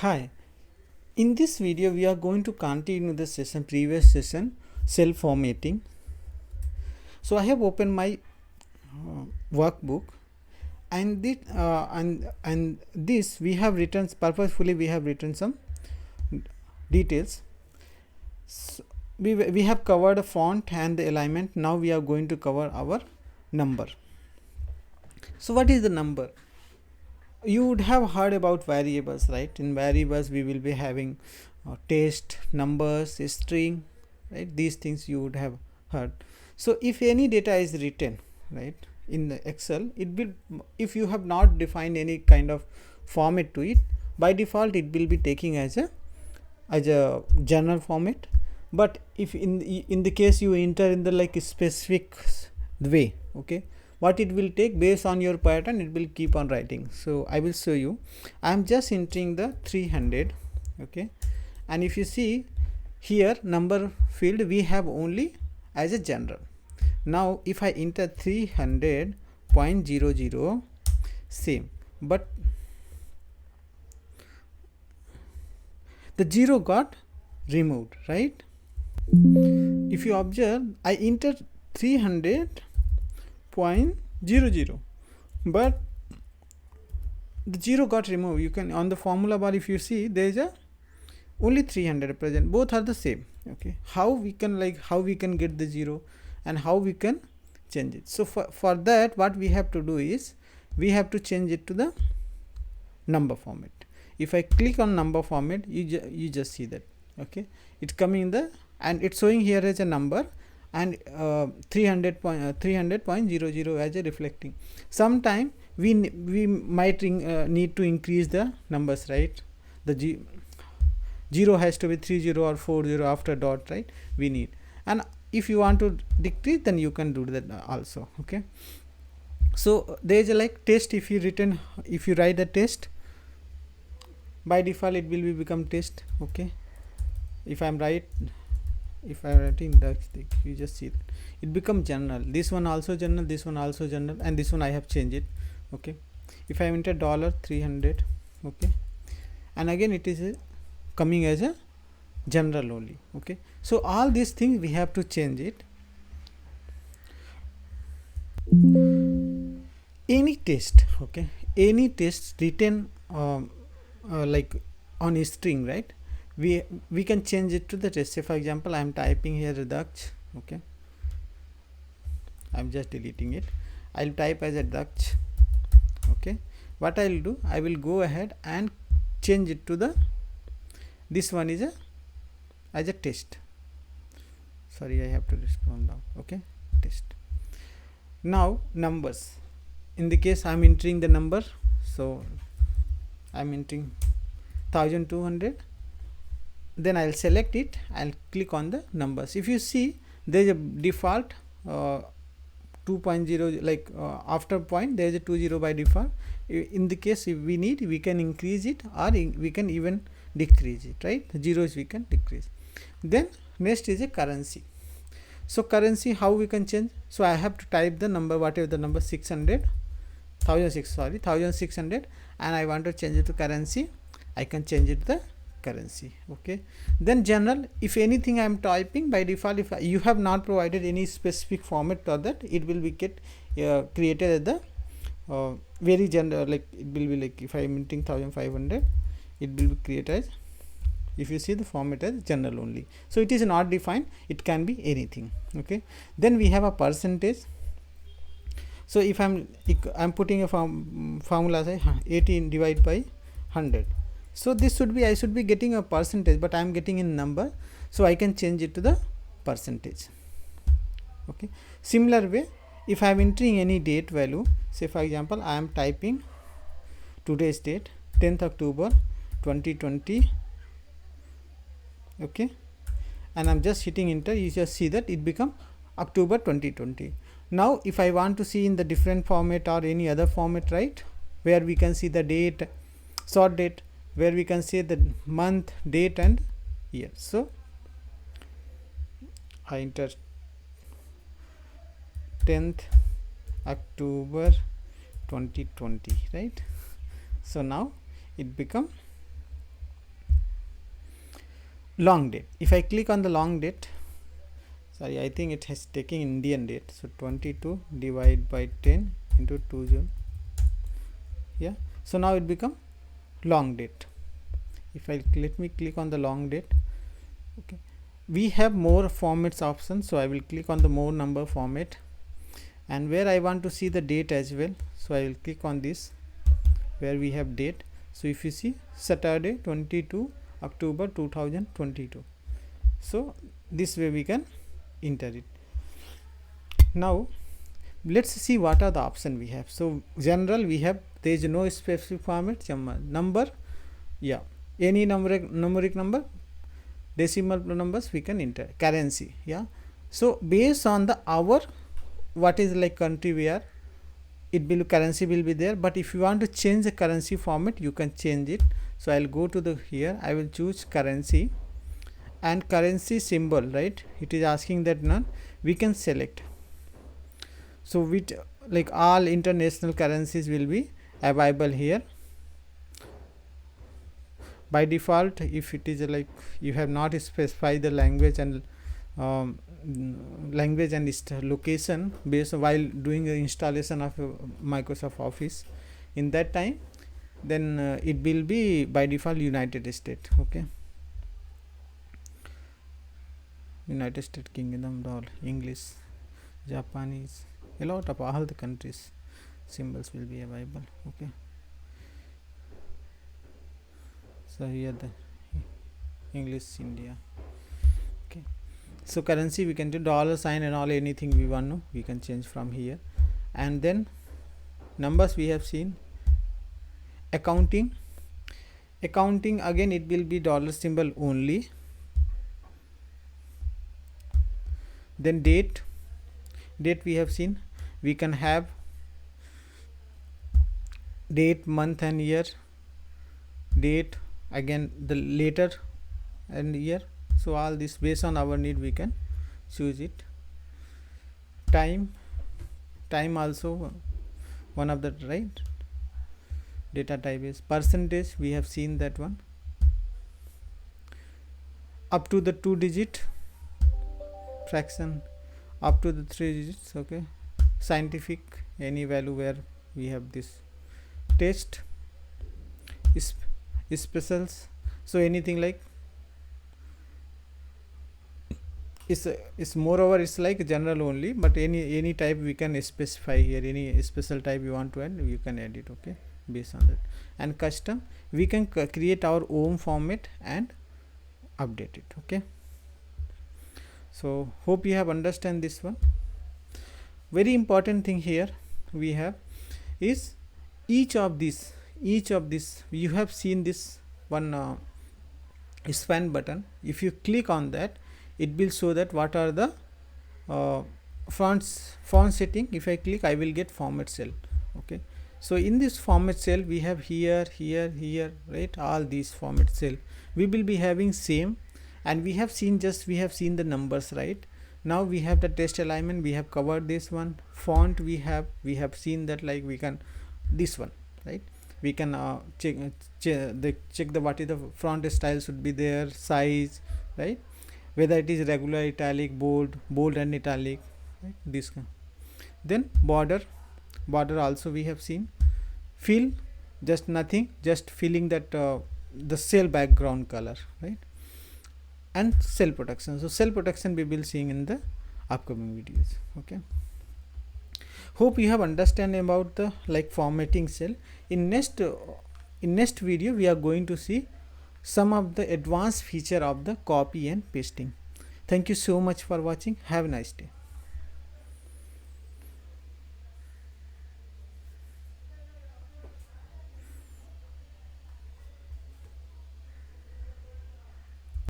Hi, in this video we are going to continue the previous session, cell formatting. So I have opened my workbook, and this we have written purposefully. We have written some details. So we have covered the font and the alignment. Now we are going to cover our number. So what is the number? You would have heard about variables, right? In variables we will be having text, numbers, string, right? These things you would have heard. So if any data is written, right, in the Excel, it will, if you have not defined any kind of format to it, by default it will be taking as a general format. But if in the case you enter in the like specific way, okay, what it will take based on your pattern, it will keep on writing. So I will show you. I am just entering the 300, okay, and if you see here number field we have only as a general. Now if I enter 300.00, same, but the 0 got removed, right? If you observe, I entered 300.00, but the 0 got removed. You can, on the formula bar, if you see, there is a only 300 present. Both are the same. Okay, how we can get the 0 and how we can change it. So for that, what we have to do is we have to change it to the number format. If I click on number format, you just see that, okay, it's coming in the, and it's showing here as a number, and 300.00 as a reflecting. Sometime we might need to increase the numbers, right? The 0 has to be 30 or 40 after dot, right? We need, and if you want to decrease, then you can do that also, okay. So there is a like test. If you write the test, by default it will become test, okay. If I'm writing Dutch, you just see that it become general. This one also general, this one also general, and this one I have changed it, okay. If I enter $300, okay, and again it is coming as a general only, okay. So all these things we have to change it. Any text, okay, any text written like on a string, right, we can change it to the text. Say for example, I am typing here Dutch, okay, I am just deleting it. I'll type as a Dutch, okay. What I'll do, I will go ahead and change it to the, this one is as a text. Sorry, I have to respond now, okay, text. Now numbers, in the case I am entering the number, so I am entering 1200. Then I'll select it, I'll click on the numbers. If you see, there is a default 2.0, like after point there is a 20 by default. In the case if we need, we can increase it, or we can even decrease it, right? The zeros we can decrease. Then next is a currency. So currency, how we can change? So I have to type the number, whatever the number, 1600, and I want to change it to currency. I can change it to the currency, okay. Then general, if anything I am typing, by default, if you have not provided any specific format for that, it will be created as the very general, like it will be like, if I am entering 1500, it will be created as, if you see the format as general only. So it is not defined, it can be anything, okay. Then we have a percentage. So if I'm putting a formula, say 18 divided by 100. So this should be, I should be getting a percentage, but I am getting in number, so I can change it to the percentage, okay. Similar way, if I am entering any date value, say for example I am typing today's date, 10th October 2020, okay, and I'm just hitting enter, you just see that it become October 2020. Now if I want to see in the different format or any other format, right, where we can see the date, short date, where we can see the month, date and year. So I enter 10th October 2020, right. So now it become long date. If I click on the long date, sorry, I think it has taken Indian date, so 22 divided by 10 into 2 June. Yeah, so now it become long date. If I let me click on the long date, okay, we have more formats options, so I will click on the more number format, and where I want to see the date as well, so I will click on this where we have date. So if you see Saturday 22 October 2022, so this way we can enter it. Now let's see what are the options we have. So general, we have, there is no specific format. Number, yeah, any numeric number, decimal numbers we can enter. Currency, yeah, so based on the our what is like country we are, it will currency will be there, but if you want to change the currency format, you can change it. So I'll go to the here, I will choose currency, and currency symbol, right, it is asking that none, we can select. So which, like all international currencies will be available here by default. If it is like you have not specified the language and location based while doing the installation of Microsoft Office, in that time, then it will be by default United States. Okay, United States Kingdom, English, Japanese, a lot of all the countries symbols will be available. Okay, so here the English, India. Okay, so currency we can do dollar sign and all, anything we want to, we can change from here. And then numbers we have seen. Accounting again, it will be dollar symbol only. Then date we have seen, we can have date, month and year. Date again the later and year, so all this based on our need we can choose it. Time also one of the right data type is. Percentage, we have seen that one, up to the 2-digit. Fraction up to the 3 digits. Okay, scientific, any value where we have this. Test, specials, so anything like is moreover it's like general only, but any type we can specify here, any special type you want to add, you can add it. Okay, based on that. And custom, we can create our own format and update it. Okay, so hope you have understand this one. Very important thing here we have is each of this you have seen this one span button. If you click on that, it will show that what are the font setting. If I click, I will get format cell. Okay, so in this format cell we have here, right, all these format cell we will be having same. And we have seen the numbers, right. Now we have the test alignment, we have covered this one. Font, we have seen that, like we can this one, right, we can check the what is the font style should be there, size, right, whether it is regular, italic, bold and italic, right, this one. Then border also we have seen. Fill, just nothing, just filling that the cell background color, right. And cell protection, so cell protection we will seeing in the upcoming videos. Okay, hope you have understand about the like formatting cell. In next video we are going to see some of the advanced feature of the copy and pasting. Thank you so much for watching. Have a nice day.